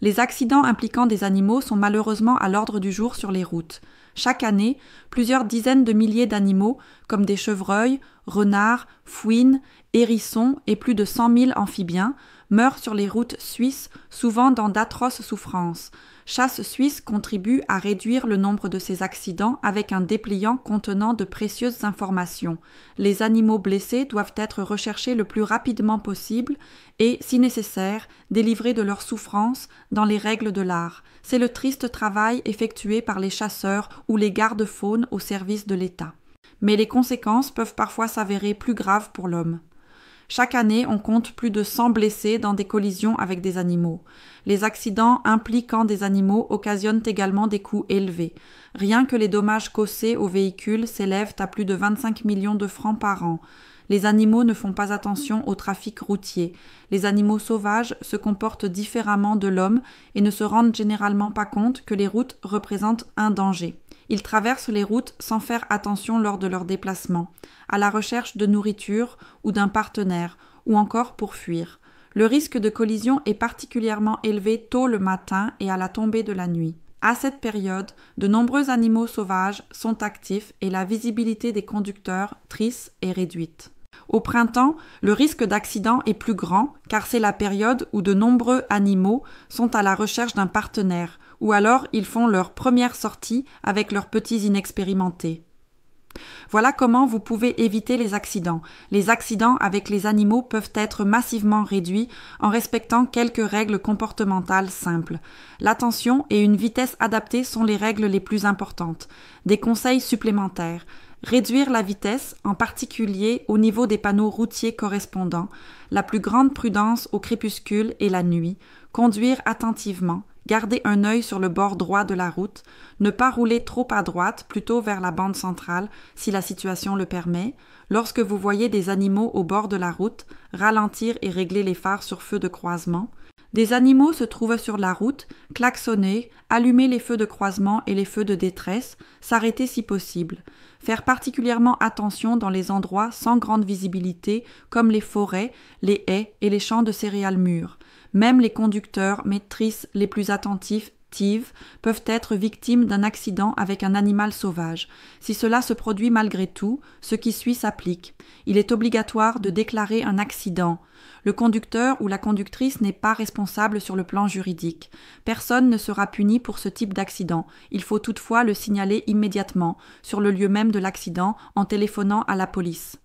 Les accidents impliquant des animaux sont malheureusement à l'ordre du jour sur les routes. Chaque année, plusieurs dizaines de milliers d'animaux, comme des chevreuils, renards, fouines, hérissons et plus de 100 000 amphibiens, meurent sur les routes suisses, souvent dans d'atroces souffrances. Chasse Suisse contribue à réduire le nombre de ces accidents avec un dépliant contenant de précieuses informations. Les animaux blessés doivent être recherchés le plus rapidement possible et, si nécessaire, délivrés de leurs souffrances dans les règles de l'art. C'est le triste travail effectué par les chasseurs ou les gardes-faunes au service de l'État. Mais les conséquences peuvent parfois s'avérer plus graves pour l'homme. Chaque année, on compte plus de 100 blessés dans des collisions avec des animaux. Les accidents impliquant des animaux occasionnent également des coûts élevés. Rien que les dommages causés aux véhicules s'élèvent à plus de 25 millions de francs par an. Les animaux ne font pas attention au trafic routier. Les animaux sauvages se comportent différemment de l'homme et ne se rendent généralement pas compte que les routes représentent un danger. Ils traversent les routes sans faire attention lors de leur déplacement, à la recherche de nourriture ou d'un partenaire, ou encore pour fuir. Le risque de collision est particulièrement élevé tôt le matin et à la tombée de la nuit. À cette période, de nombreux animaux sauvages sont actifs et la visibilité des conducteurs triste est réduite. Au printemps, le risque d'accident est plus grand car c'est la période où de nombreux animaux sont à la recherche d'un partenaire, ou alors ils font leur première sortie avec leurs petits inexpérimentés. Voilà comment vous pouvez éviter les accidents. Les accidents avec les animaux peuvent être massivement réduits en respectant quelques règles comportementales simples. L'attention et une vitesse adaptée sont les règles les plus importantes. Des conseils supplémentaires. Réduire la vitesse, en particulier au niveau des panneaux routiers correspondants, la plus grande prudence au crépuscule et la nuit, conduire attentivement, garder un œil sur le bord droit de la route, ne pas rouler trop à droite, plutôt vers la bande centrale, si la situation le permet. Lorsque vous voyez des animaux au bord de la route, ralentir et régler les phares sur feu de croisement. Des animaux se trouvent sur la route, klaxonner, allumer les feux de croisement et les feux de détresse, s'arrêter si possible. Faire particulièrement attention dans les endroits sans grande visibilité comme les forêts, les haies et les champs de céréales mûres. Même les conducteurs, maîtrises les plus attentifs, peuvent être victimes d'un accident avec un animal sauvage. Si cela se produit malgré tout, ce qui suit s'applique. Il est obligatoire de déclarer un accident. Le conducteur ou la conductrice n'est pas responsable sur le plan juridique. Personne ne sera puni pour ce type d'accident. Il faut toutefois le signaler immédiatement, sur le lieu même de l'accident, en téléphonant à la police.